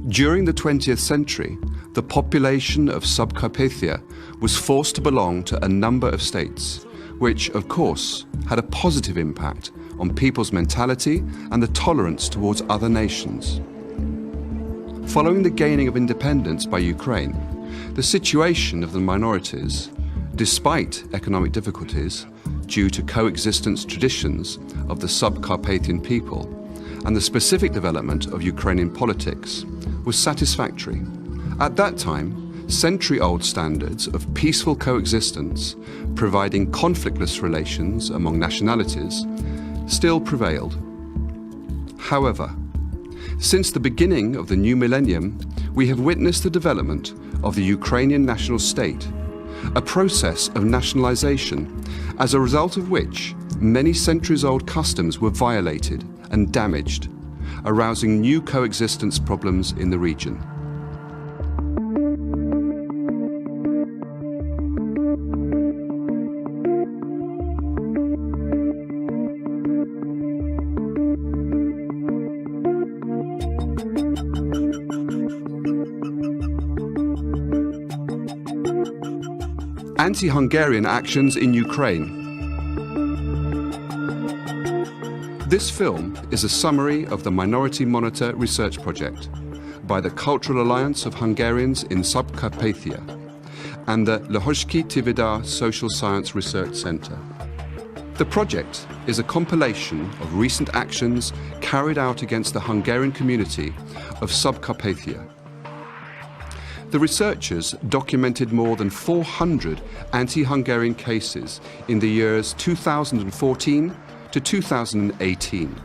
During the 20th century, the population of Subcarpathia was forced to belong to a number of states, which, of course, had a positive impact on people's mentality and the tolerance towards other nations. Following the gaining of independence by Ukraine, the situation of the minorities, despite economic difficulties due to coexistence traditions of the Subcarpathian people and the specific development of Ukrainian politics, was satisfactory. At that time, century-old standards of peaceful coexistence, providing conflictless relations among nationalities, still prevailed. However, since the beginning of the new millennium, we have witnessed the development of the Ukrainian national state, a process of nationalization, as a result of which many centuries-old customs were violated and damaged, arousing new coexistence problems in the region. Anti-Hungarian actions in Ukraine. This film is a summary of the Minority Monitor research project by the Cultural Alliance of Hungarians in Subcarpathia and the Lehozsky Tividar Social Science Research Center. The project is a compilation of recent actions carried out against the Hungarian community of Subcarpathia. The researchers documented more than 400 anti-Hungarian cases in the years 2014 to 2018.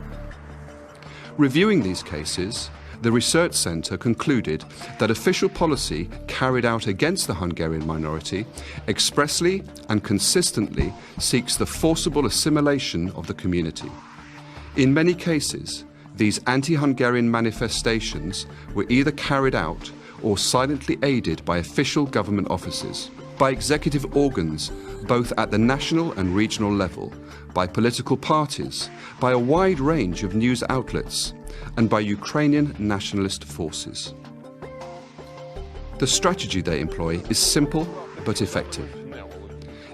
Reviewing these cases, the Research Centre concluded that official policy carried out against the Hungarian minority expressly and consistently seeks the forcible assimilation of the community. In many cases, these anti-Hungarian manifestations were either carried out or silently aided by official government offices, by executive organs, both at the national and regional level, by political parties, by a wide range of news outlets, and by Ukrainian nationalist forces. The strategy they employ is simple but effective.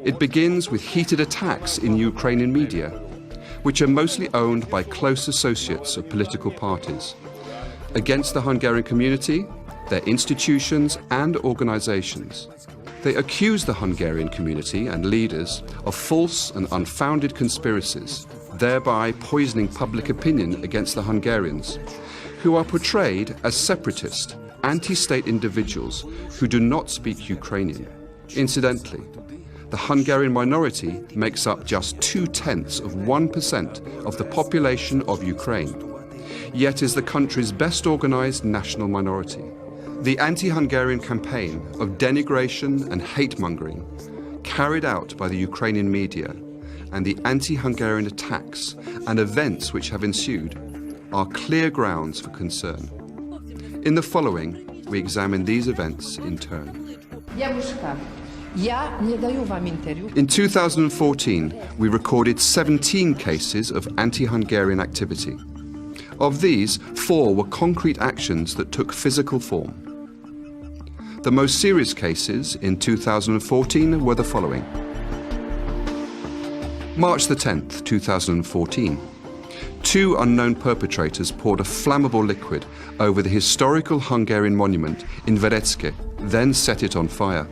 It begins with heated attacks in Ukrainian media, which are mostly owned by close associates of political parties, against the Hungarian community, their institutions and organizations. They accuse the Hungarian community and leaders of false and unfounded conspiracies, thereby poisoning public opinion against the Hungarians, who are portrayed as separatist, anti-state individuals who do not speak Ukrainian. Incidentally, the Hungarian minority makes up just 0.2% of the population of Ukraine, yet is the country's best organized national minority. The anti-Hungarian campaign of denigration and hate-mongering carried out by the Ukrainian media and the anti-Hungarian attacks and events which have ensued are clear grounds for concern. In the following, we examine these events in turn. In 2014, we recorded 17 cases of anti-Hungarian activity. Of these, 4 were concrete actions that took physical form. The most serious cases in 2014 were the following. March the 10th, 2014. 2 unknown perpetrators poured a flammable liquid over the historical Hungarian monument in Verecke, then set it on fire.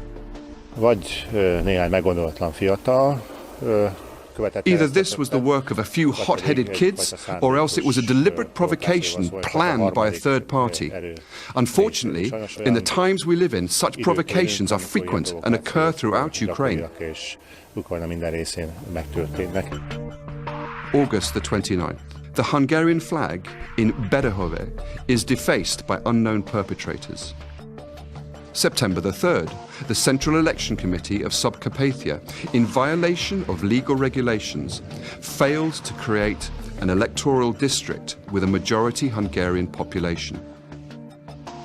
Either this was the work of a few hot-headed kids, or else it was a deliberate provocation planned by a third party. Unfortunately, in the times we live in, such provocations are frequent and occur throughout Ukraine. August the 29th. The Hungarian flag in Berehove is defaced by unknown perpetrators. September the 3rd, the Central Election Committee of Subcarpathia, in violation of legal regulations, failed to create an electoral district with a majority Hungarian population.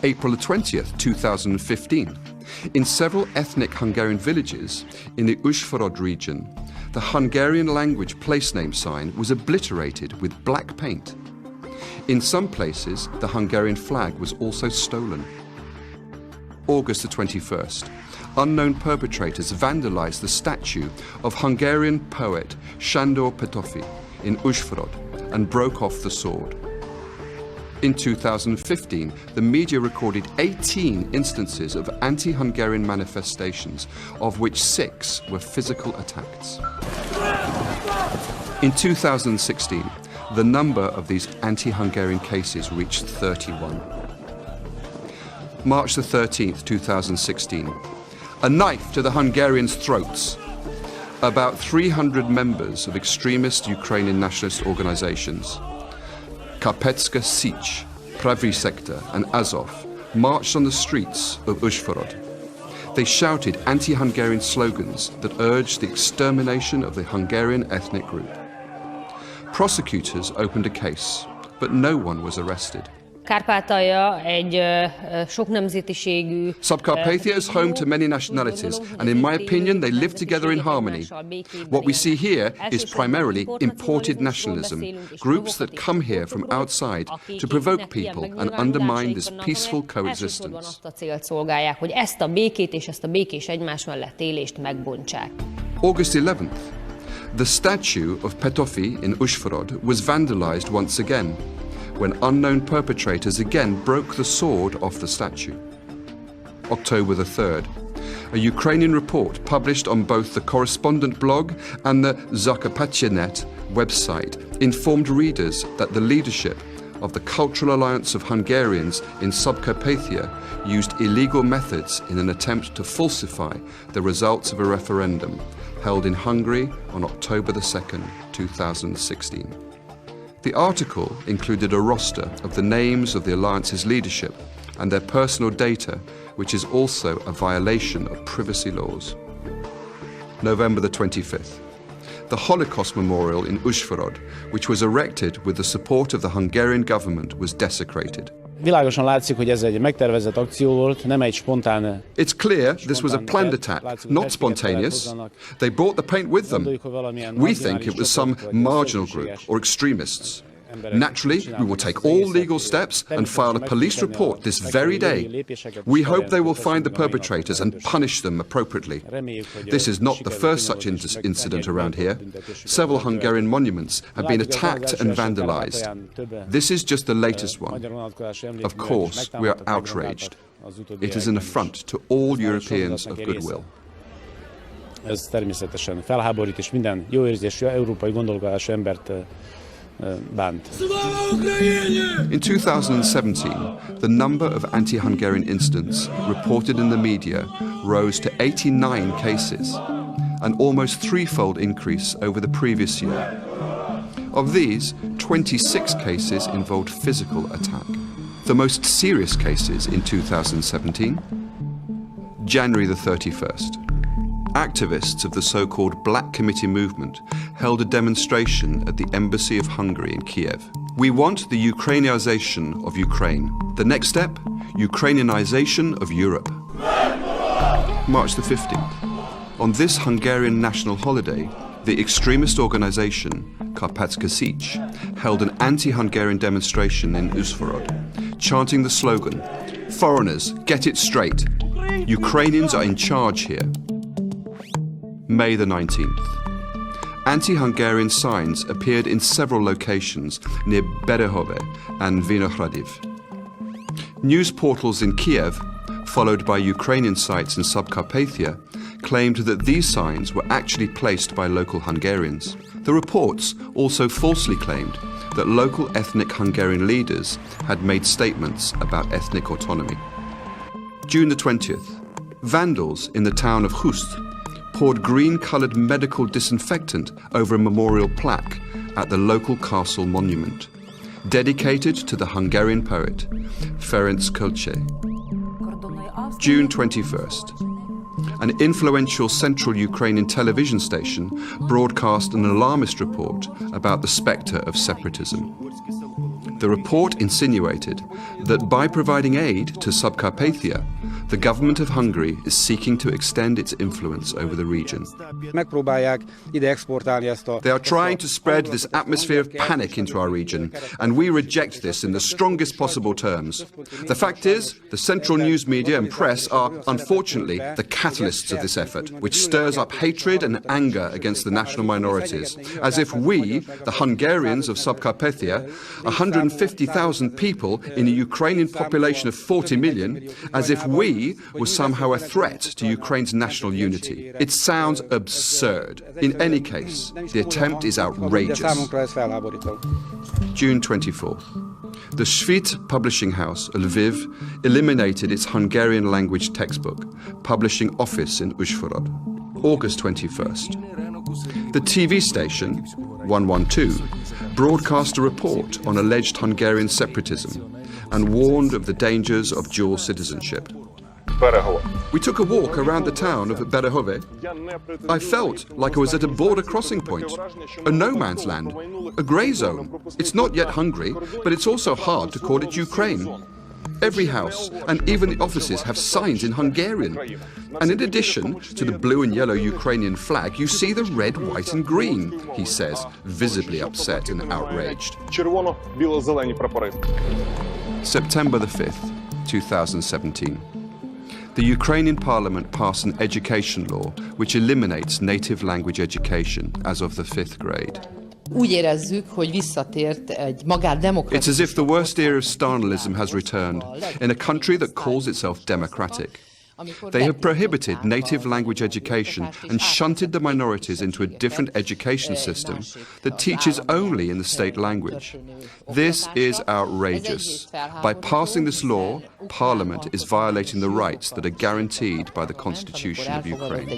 April the 20th, 2015, in several ethnic Hungarian villages in the Uzsforod region, the Hungarian language place name sign was obliterated with black paint. In some places, the Hungarian flag was also stolen. August the 21st. Unknown perpetrators vandalized the statue of Hungarian poet Sándor Petőfi in Uzsföröd and broke off the sword. In 2015, the media recorded 18 instances of anti-Hungarian manifestations, of which 6 were physical attacks. In 2016, the number of these anti-Hungarian cases reached 31. March the 13th, 2016. A knife to the Hungarians' throats. About 300 members of extremist Ukrainian nationalist organizations, Karpatska Sich, Pravi Sector and Azov, marched on the streets of Uzsföröd. They shouted anti-Hungarian slogans that urged the extermination of the Hungarian ethnic group. Prosecutors opened a case, but no one was arrested. Kárpátalja egy sok nemzetiségű. Subcarpathia is home to many nationalities, and in my opinion, they live together in harmony. What we see here is primarily imported nationalism, groups that come here from outside to provoke people and undermine this peaceful coexistence. Azt a célt szolgálják, hogy ezt a békét és ezt a békés egymás mellett élést megbontsák. August 11th. The statue of Petőfi in Uzsföröd was vandalized once again, when unknown perpetrators again broke the sword off the statue. October the 3rd. A Ukrainian report published on both the Correspondent blog and the Zakarpattia.net website informed readers that the leadership of the Cultural Alliance of Hungarians in Subcarpathia used illegal methods in an attempt to falsify the results of a referendum held in Hungary on October the 2nd, 2016. The article included a roster of the names of the Alliance's leadership and their personal data, which is also a violation of privacy laws. November the 25th. The Holocaust Memorial in Uzsföröd, which was erected with the support of the Hungarian government, was desecrated. Világosan látszik, hogy ez egy megtervezett akció volt, nem egy spontán. It's clear this was a planned attack, not spontaneous. They brought the paint with them. We think it was some marginal group or extremists. Naturally, we will take all legal steps and file a police report this very day. We hope they will find the perpetrators and punish them appropriately. This is not the first such incident around here. Several Hungarian monuments have been attacked and vandalized. This is just the latest one. Of course, we are outraged. It is an affront to all Europeans of goodwill. Ez természetesen felháborít, és minden jóérzésű európai gondolkodású embert bánt. In 2017, the number of anti-Hungarian incidents reported in the media rose to 89 cases, an almost threefold increase over the previous year. Of these, 26 cases involved physical attack. The most serious cases in 2017, January the 31st. Activists of the so-called Black Committee movement held a demonstration at the Embassy of Hungary in Kiev. We want the Ukrainianization of Ukraine. The next step, Ukrainianization of Europe. March the 15th. On this Hungarian national holiday, the extremist organization Karpatska Sich held an anti-Hungarian demonstration in Uzsföröd, chanting the slogan, "Foreigners, get it straight. Ukrainians are in charge here." May the 19th. Anti-Hungarian signs appeared in several locations near Berehove and Vinohradiv. News portals in Kiev, followed by Ukrainian sites in Subcarpathia, claimed that these signs were actually placed by local Hungarians. The reports also falsely claimed that local ethnic Hungarian leaders had made statements about ethnic autonomy. June the 20th. Vandals in the town of Hust poured green-coloured medical disinfectant over a memorial plaque at the local castle monument, dedicated to the Hungarian poet Ferenc Kölcsey. June 21st. An influential central Ukrainian television station broadcast an alarmist report about the spectre of separatism. The report insinuated that by providing aid to Subcarpathia, the government of Hungary is seeking to extend its influence over the region. They are trying to spread this atmosphere of panic into our region, and we reject this in the strongest possible terms. The fact is, the central news media and press are, unfortunately, the catalysts of this effort, which stirs up hatred and anger against the national minorities, as if we, the Hungarians of Subcarpathia, 150,000 people in a Ukrainian population of 40 million, as if we were somehow a threat to Ukraine's national unity. It sounds absurd. In any case, the attempt is outrageous. June 24th. The Svit publishing house, Lviv, eliminated its Hungarian language textbook, publishing office in Uzhhorod. August 21st. The TV station, 112, broadcast a report on alleged Hungarian separatism and warned of the dangers of dual citizenship. We took a walk around the town of Berehove. I felt like I was at a border crossing point, a no man's land, a grey zone. It's not yet Hungary, but it's also hard to call it Ukraine. Every house and even the offices have signs in Hungarian. And in addition to the blue and yellow Ukrainian flag, you see the red, white and green, he says, visibly upset and outraged. September the 5th, 2017. The Ukrainian parliament passed an education law which eliminates native language education as of the 5th grade. It's as if the worst era of Stalinism has returned in a country that calls itself democratic. They have prohibited native language education and shunted the minorities into a different education system that teaches only in the state language. This is outrageous. By passing this law, Parliament is violating the rights that are guaranteed by the Constitution of Ukraine.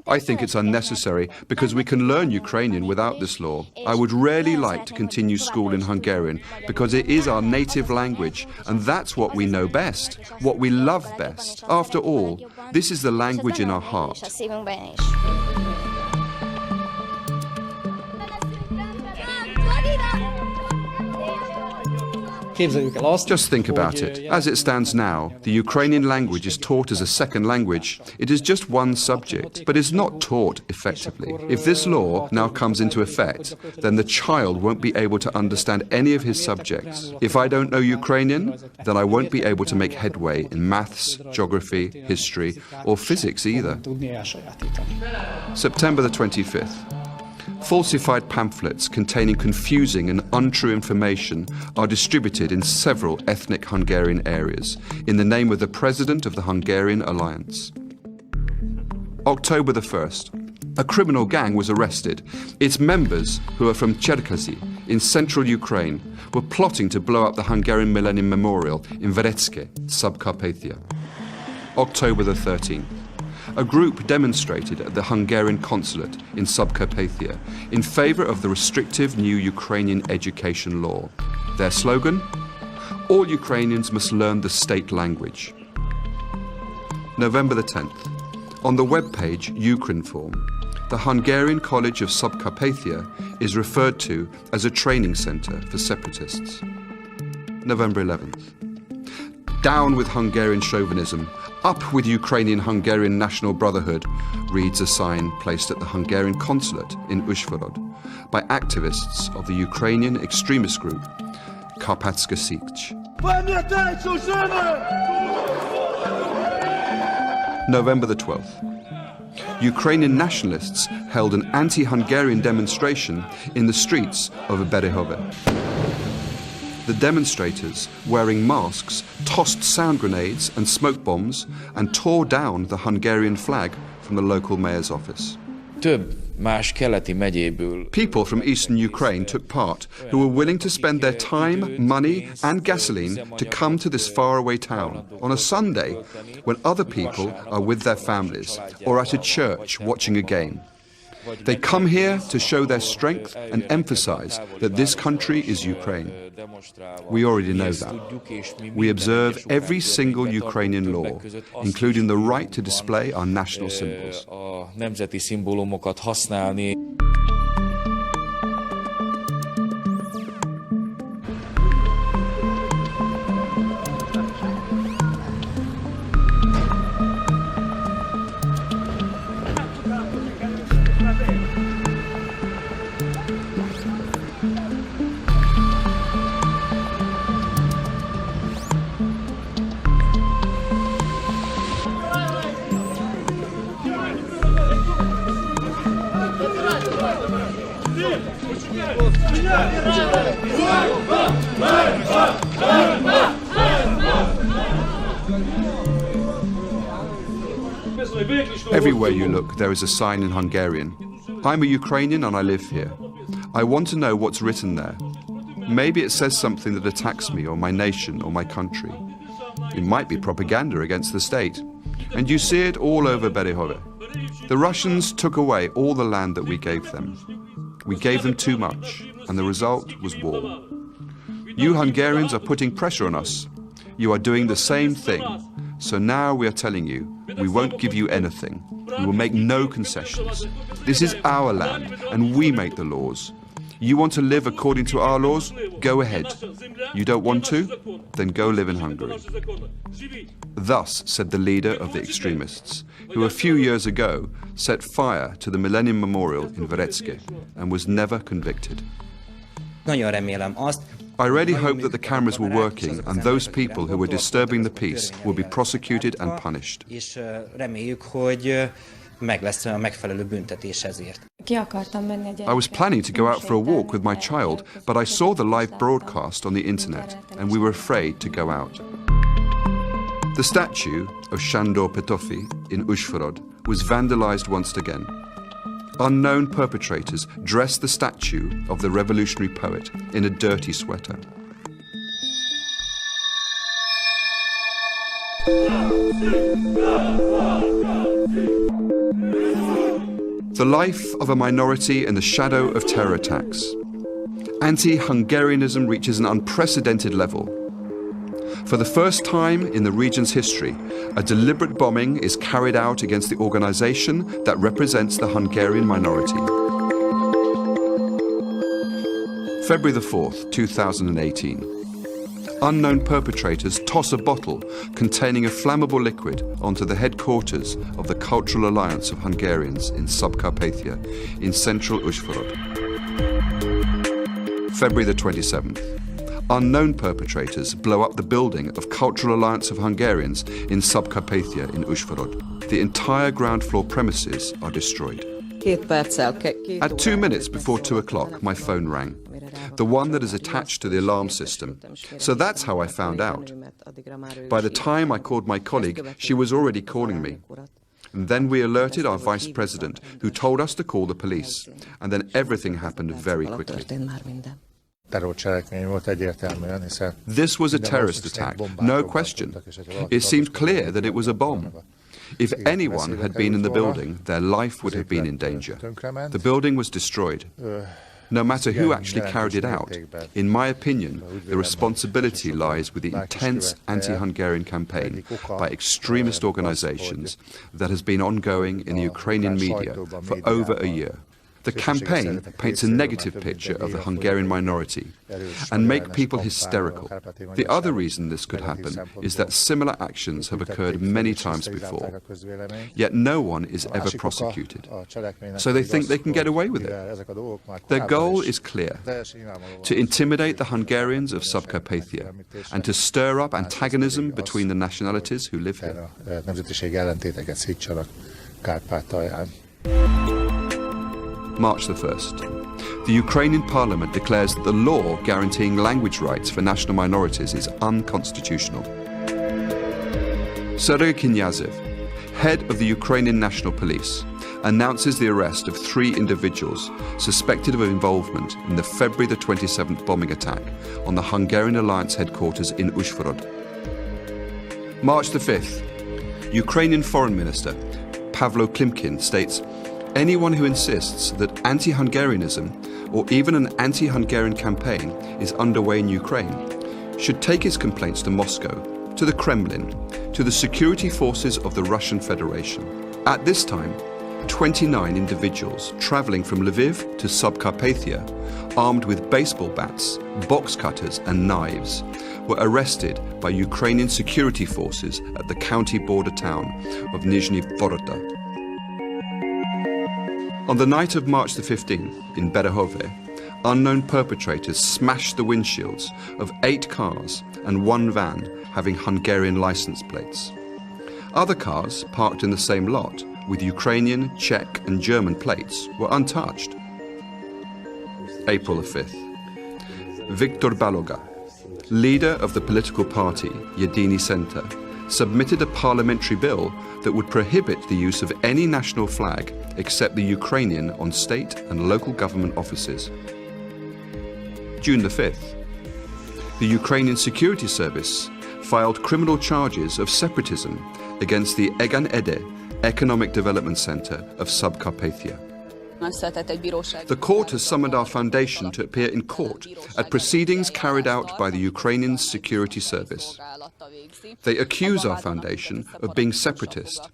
I think it's unnecessary because we can learn Ukrainian without this law. I would really like to continue school in Hungarian because it is our native language, and that's what we know best, what we love best. After all, this is the language in our heart. Just think about it. As it stands now, the Ukrainian language is taught as a second language. It is just one subject, but is not taught effectively. If this law now comes into effect, then the child won't be able to understand any of his subjects. If I don't know Ukrainian, then I won't be able to make headway in maths, geography, history, or physics either. September the 25th. Falsified pamphlets containing confusing and untrue information are distributed in several ethnic Hungarian areas in the name of the President of the Hungarian Alliance. October the 1st. A criminal gang was arrested. Its members, who are from Cherkasy in central Ukraine, were plotting to blow up the Hungarian Millennium Memorial in Veretske, Subcarpathia. October the 13th. A group demonstrated at the Hungarian consulate in Subcarpathia in favor of the restrictive new Ukrainian education law. Their slogan? All Ukrainians must learn the state language. November the 10th. On the webpage Ukrinform, the Hungarian College of Subcarpathia is referred to as a training center for separatists. November 11th. Down with Hungarian chauvinism, up with Ukrainian-Hungarian national brotherhood, reads a sign placed at the Hungarian consulate in Uzhhorod by activists of the Ukrainian extremist group Karpatska Sich. November the 12th. Ukrainian nationalists held an anti-Hungarian demonstration in the streets of Berehove. The demonstrators, wearing masks, tossed sound grenades and smoke bombs and tore down the Hungarian flag from the local mayor's office. People from eastern Ukraine took part who were willing to spend their time, money and gasoline to come to this faraway town on a Sunday when other people are with their families or at a church watching a game. They come here to show their strength and emphasize that this country is Ukraine. We already know that. We observe every single Ukrainian law, including the right to display our national symbols. Everywhere you look, there is a sign in Hungarian. I'm a Ukrainian and I live here. I want to know what's written there. Maybe it says something that attacks me or my nation or my country. It might be propaganda against the state. And you see it all over Berehove. The Russians took away all the land that we gave them. We gave them too much, and the result was war. You Hungarians are putting pressure on us. You are doing the same thing. So now we are telling you, we won't give you anything. We will make no concessions. This is our land, and we make the laws. You want to live according to our laws? Go ahead. You don't want to? Then go live in Hungary. Thus said the leader of the extremists, who a few years ago set fire to the Millennium Memorial in Verecke and was never convicted. I really hope that the cameras were working and those people who were disturbing the peace will be prosecuted and punished. I was planning to go out for a walk with my child, but I saw the live broadcast on the internet and we were afraid to go out. The statue of Sándor Petőfi in Uzsgorod was vandalized once again. Unknown perpetrators dressed the statue of the revolutionary poet in a dirty sweater. The life of a minority in the shadow of terror attacks. Anti-Hungarianism reaches an unprecedented level. For the first time in the region's history, a deliberate bombing is carried out against the organization that represents the Hungarian minority. February the 4th, 2018. Unknown perpetrators toss a bottle containing a flammable liquid onto the headquarters of the Cultural Alliance of Hungarians in Subcarpathia in central Uzsgorod. February the 27th. Unknown perpetrators blow up the building of Cultural Alliance of Hungarians in Subcarpathia in Uzsgorod. The entire ground floor premises are destroyed. At 2 minutes before 2 o'clock, my phone rang. The one that is attached to the alarm system. So that's how I found out. By the time I called my colleague, she was already calling me. And then we alerted our vice president, who told us to call the police. And then everything happened very quickly. This was a terrorist attack, no question. It seemed clear that it was a bomb. If anyone had been in the building, their life would have been in danger. The building was destroyed. No matter who actually carried it out, in my opinion, the responsibility lies with the intense anti-Hungarian campaign by extremist organizations that has been ongoing in the Ukrainian media for over a year. The campaign paints a negative picture of the Hungarian minority and make people hysterical. The other reason this could happen is that similar actions have occurred many times before, yet no one is ever prosecuted. So they think they can get away with it. Their goal is clear: to intimidate the Hungarians of Subcarpathia and to stir up antagonism between the nationalities who live here. March the 1st. The Ukrainian parliament declares that the law guaranteeing language rights for national minorities is unconstitutional. Sergei Knyazev, head of the Ukrainian National Police, announces the arrest of 3 individuals suspected of involvement in the February the 27th bombing attack on the Hungarian Alliance headquarters in Uzsgorod. March the 5th. Ukrainian Foreign Minister Pavlo Klimkin states, anyone who insists that anti-Hungarianism or even an anti-Hungarian campaign is underway in Ukraine should take his complaints to Moscow, to the Kremlin, to the security forces of the Russian Federation. At this time, 29 individuals traveling from Lviv to Subcarpathia, armed with baseball bats, box cutters and knives, were arrested by Ukrainian security forces at the county border town of Nizhny Vorota. On the night of March the 15th, in Berehove, unknown perpetrators smashed the windshields of 8 cars and 1 van having Hungarian license plates. Other cars, parked in the same lot, with Ukrainian, Czech and German plates, were untouched. April the 5th. Viktor Baloga, leader of the political party Jedini Center, submitted a parliamentary bill that would prohibit the use of any national flag except the Ukrainian on state and local government offices. June the 5th, the Ukrainian Security Service filed criminal charges of separatism against the Egan Ede Economic Development Center of Subcarpathia. The court has summoned our foundation to appear in court at proceedings carried out by the Ukrainian Security Service. They accuse our foundation of being separatist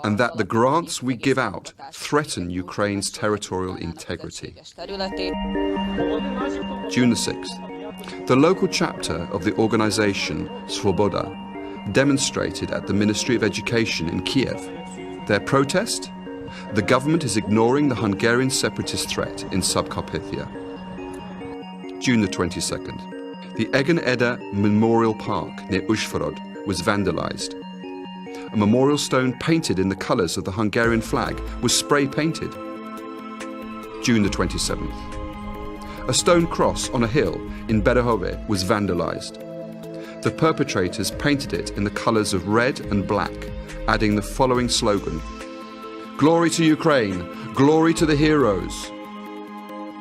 and that the grants we give out threaten Ukraine's territorial integrity. June the 6th, the local chapter of the organization Svoboda demonstrated at the Ministry of Education in Kiev. Their protest? The government is ignoring the Hungarian separatist threat in Subcarpathia. June the 22nd, the Egan Ede Memorial Park near Uzhhorod was vandalized. A memorial stone painted in the colors of the Hungarian flag was spray painted. June the 27th, a stone cross on a hill in Berehove was vandalized. The perpetrators painted it in the colors of red and black, adding the following slogan: "Glory to Ukraine, glory to the heroes."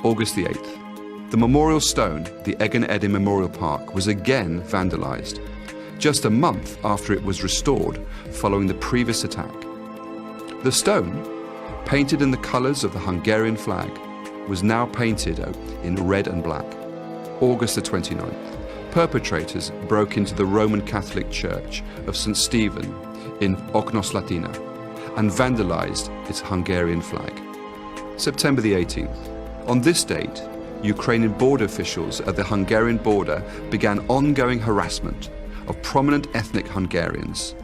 August the 8th, the memorial stone, the Egan Ede Memorial Park, was again vandalized, just a month after it was restored following the previous attack. The stone, painted in the colors of the Hungarian flag, was now painted in red and black. August the 29th, perpetrators broke into the Roman Catholic Church of St. Stephen in Oknos Latina and vandalized its Hungarian flag. September the 18th. On this date, Ukrainian border officials at the Hungarian border began ongoing harassment of prominent ethnic Hungarians,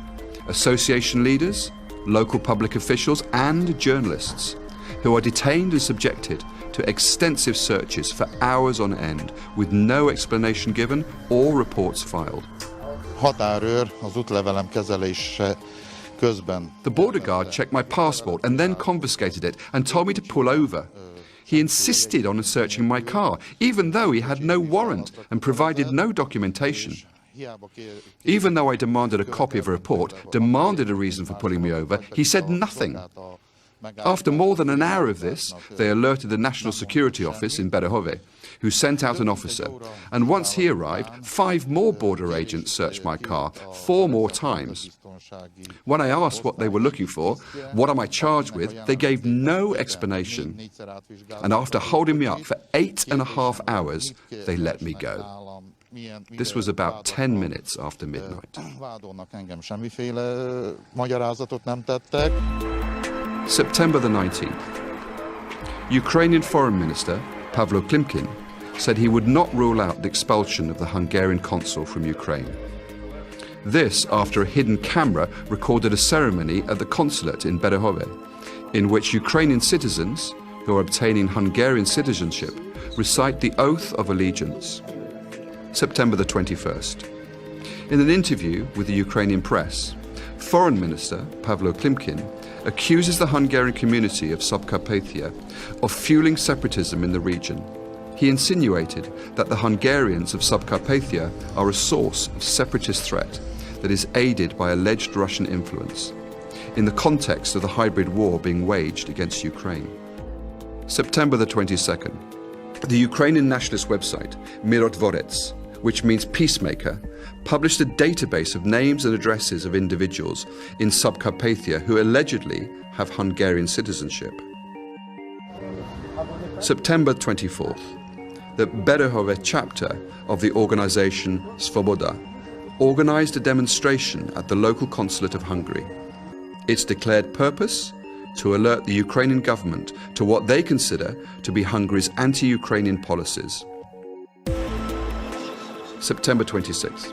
association leaders, local public officials and journalists who are detained and subjected to extensive searches for hours on end with no explanation given or reports filed. The border guard checked my passport and then confiscated it and told me to pull over. He insisted on searching my car, even though he had no warrant and provided no documentation. Even though I demanded a copy of a report, demanded a reason for pulling me over, he said nothing. After more than an hour of this, they alerted the National Security Office in Berehove, who sent out an officer, and once he arrived, 5 more border agents searched my car 4 more times. When I asked what they were looking for, what am I charged with, they gave no explanation. And after holding me up for 8.5 hours, they let me go. This was about 10 minutes after midnight. September the 19th. Ukrainian Foreign Minister Pavlo Klimkin said he would not rule out the expulsion of the Hungarian consul from Ukraine. This after a hidden camera recorded a ceremony at the consulate in Berehove, in which Ukrainian citizens who are obtaining Hungarian citizenship recite the oath of allegiance. September the 21st. In an interview with the Ukrainian press, Foreign Minister Pavlo Klimkin accuses the Hungarian community of Subcarpathia of fueling separatism in the region. He insinuated that the Hungarians of Subcarpathia are a source of separatist threat that is aided by alleged Russian influence, in the context of the hybrid war being waged against Ukraine. September the 22nd. The Ukrainian nationalist website, Mirotvorets, which means peacemaker, published a database of names and addresses of individuals in Subcarpathia who allegedly have Hungarian citizenship. September 24th. The Berehove chapter of the organization Svoboda organized a demonstration at the local consulate of Hungary. Its declared purpose? To alert the Ukrainian government to what they consider to be Hungary's anti-Ukrainian policies. September 26th.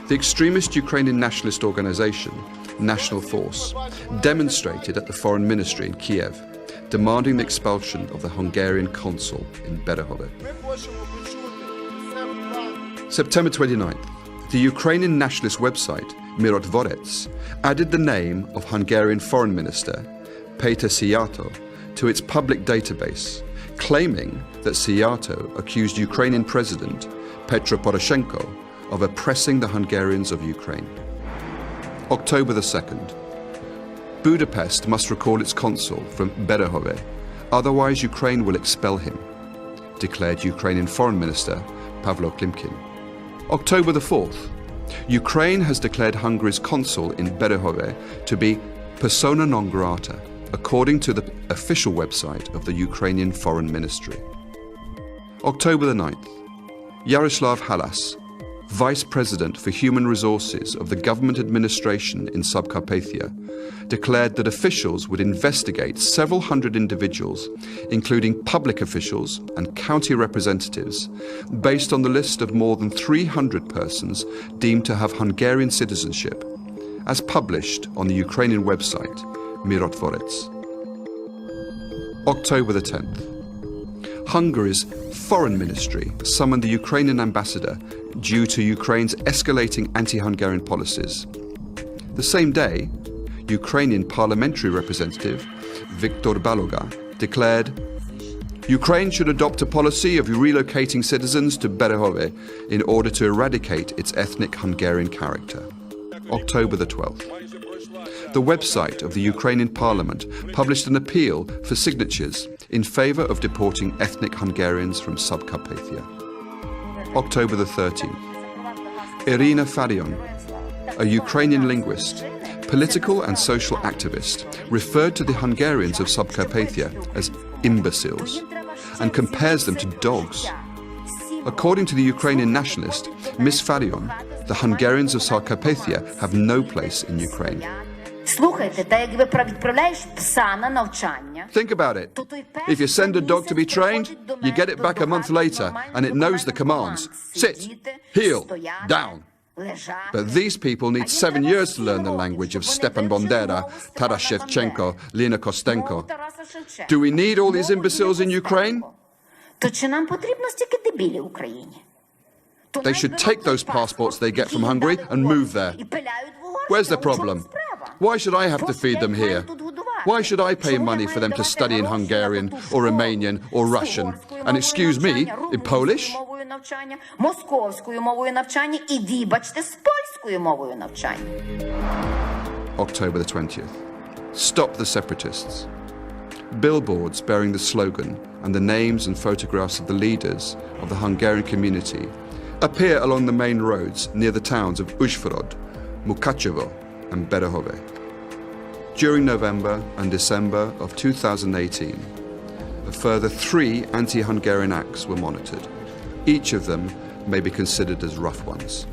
The extremist Ukrainian nationalist organization, National Force, demonstrated at the Foreign Ministry in Kiev, demanding the expulsion of the Hungarian consul in Berehove. September 29th. The Ukrainian nationalist website, Mirotvorets, added the name of Hungarian Foreign Minister Péter Szijjártó to its public database, claiming that Szijjártó accused Ukrainian President Petro Poroshenko of oppressing the Hungarians of Ukraine. October the 2nd. Budapest must recall its consul from Berehove, otherwise Ukraine will expel him, declared Ukrainian Foreign Minister Pavlo Klimkin. October the 4th. Ukraine has declared Hungary's consul in Berehove to be persona non grata, according to the official website of the Ukrainian Foreign Ministry. October the 9th. Yaroslav Halas, Vice President for Human Resources of the Government Administration in Subcarpathia, declared that officials would investigate several hundred individuals, including public officials and county representatives, based on the list of more than 300 persons deemed to have Hungarian citizenship, as published on the Ukrainian website Mirotvorets. October the 10th. Hungary's Foreign Ministry summoned the Ukrainian ambassador due to Ukraine's escalating anti-Hungarian policies. The same day, Ukrainian parliamentary representative Viktor Baloga declared, Ukraine should adopt a policy of relocating citizens to Berehove in order to eradicate its ethnic Hungarian character. October the 12th. The website of the Ukrainian parliament published an appeal for signatures in favor of deporting ethnic Hungarians from Subcarpathia. October the 13th. Irina Farion, a Ukrainian linguist, political and social activist, referred to the Hungarians of Subcarpathia as imbeciles and compares them to dogs. According to the Ukrainian nationalist, Ms. Farion, the Hungarians of Subcarpathia have no place in Ukraine. Think about it. If you send a dog to be trained, you get it back a month later and it knows the commands. Sit, heel, down. But these people need 7 years to learn the language of Stepan Bandera, Taras Shevchenko, Lena Kostenko. Do we need all these imbeciles in Ukraine? They should take those passports they get from Hungary and move there. Where's the problem? Why should I have to feed them here? Why should I pay money for them to study in Hungarian or Romanian or Russian? And excuse me, in Polish? October the 20th. Stop the separatists. Billboards bearing the slogan and the names and photographs of the leaders of the Hungarian community appear along the main roads near the towns of Uzhhorod, Mukachevo and Berehove. During November and December of 2018, a further 3 anti-Hungarian acts were monitored. Each of them may be considered as rough ones.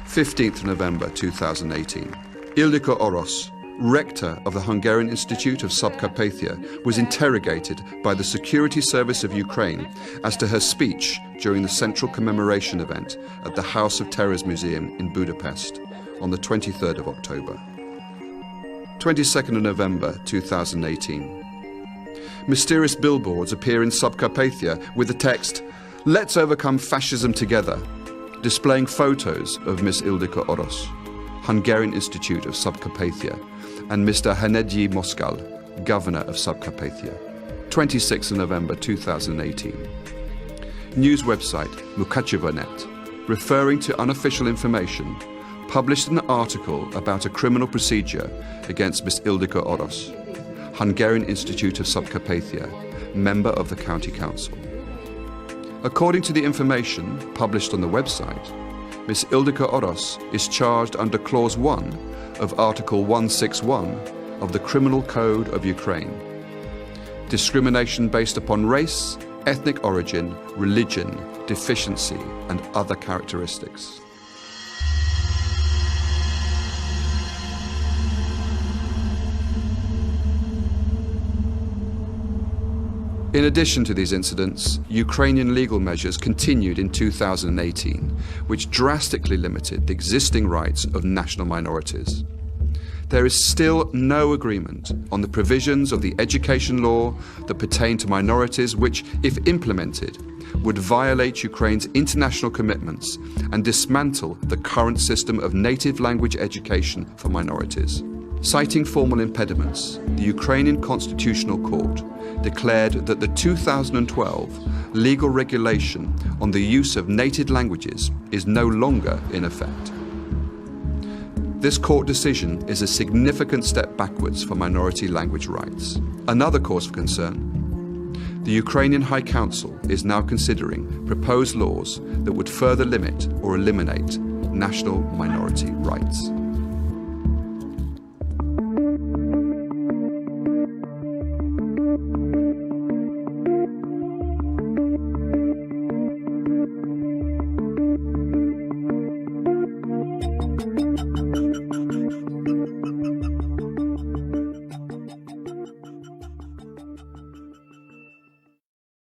15th November 2018, Ildikó Orosz, rector of the Hungarian Institute of Subcarpathia, was interrogated by the Security Service of Ukraine as to her speech during the central commemoration event at the House of Terrors Museum in Budapest on the 23rd of October. 22nd of November 2018. Mysterious billboards appear in Subcarpathia with the text, "Let's overcome fascism together," displaying photos of Ms. Ildikó Orosz, Hungarian Institute of Subcarpathia, and Mr. Hennedy Moskal, Governor of Subcarpathia. 26th of November 2018. News website Mukachevo.net, referring to unofficial information, published an article about a criminal procedure against Ms. Ildikó Orosz, Hungarian Institute of Subcarpathia, member of the County Council. According to the information published on the website, Ms. Ildikó Orosz is charged under Clause 1 of Article 161 of the Criminal Code of Ukraine. Discrimination based upon race, ethnic origin, religion, deficiency, and other characteristics. In addition to these incidents, Ukrainian legal measures continued in 2018, which drastically limited the existing rights of national minorities. There is still no agreement on the provisions of the education law that pertain to minorities which, if implemented, would violate Ukraine's international commitments and dismantle the current system of native language education for minorities. Citing formal impediments, the Ukrainian Constitutional Court declared that the 2012 legal regulation on the use of native languages is no longer in effect. This court decision is a significant step backwards for minority language rights. Another cause for concern. The Ukrainian High Council is now considering proposed laws that would further limit or eliminate national minority rights.